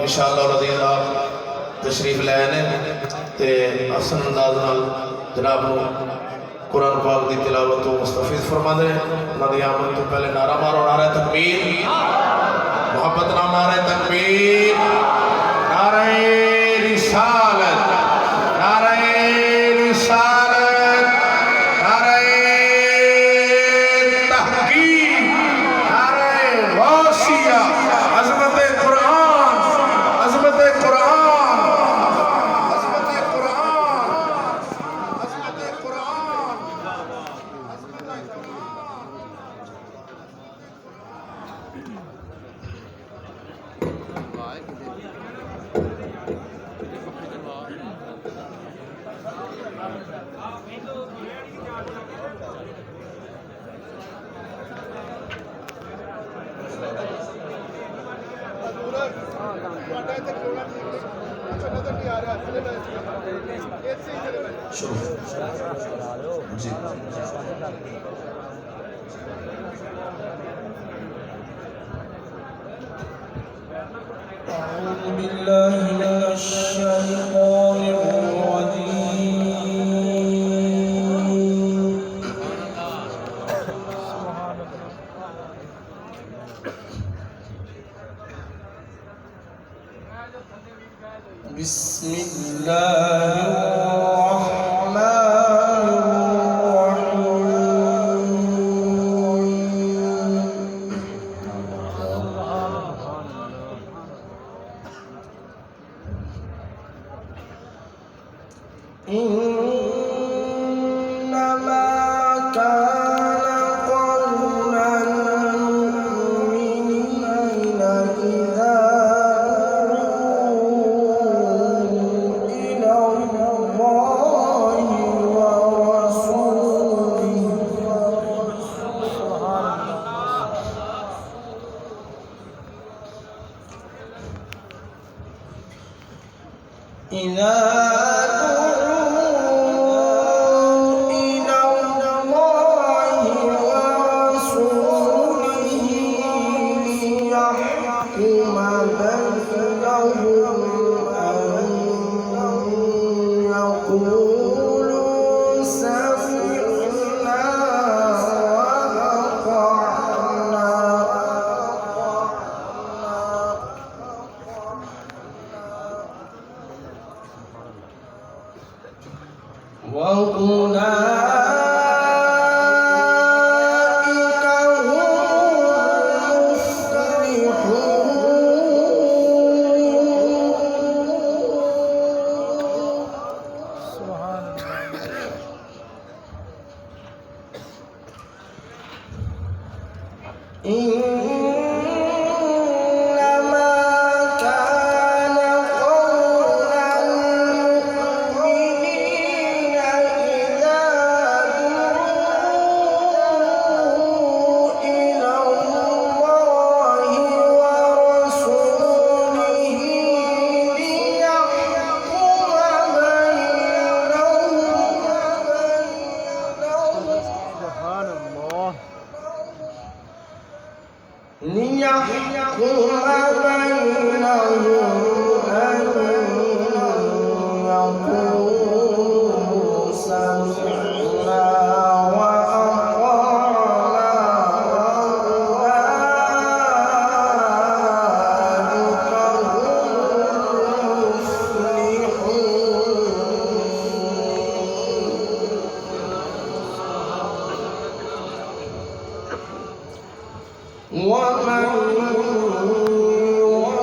इंशाअल्लाह रज़ीज़ आप तशरीफ लैने ते हसन अंदाज नाल जनाब नूं कुरान पाक की तिलावत तो मुस्तफीज फरमा दे। उन्होंने आमद तो पहले नारा मारो, नारा तकबीर, मोहब्बत नाम नारा तकबीर, नारा रिसालत, नारा रिसालत, नारा तहकीक, नारा गौसिया, अज़मत कुरान, अज़मत कुरान, अज़मत कुरान, अज़मत कुरान। जी أعوذ بالله من الشيطان الرجيم. بسم الله الرحمن إنما كان قول المؤمنين إذا دعوا إلى الله ورسوله إذا وأولئك هم المفلحون. إنما كان قول المؤمنين إذا دعوا إلى الله ورسوله ليحكم بينهم أن يقولوا سمعنا وأطعنا وأولئك هم المفلحون. ومن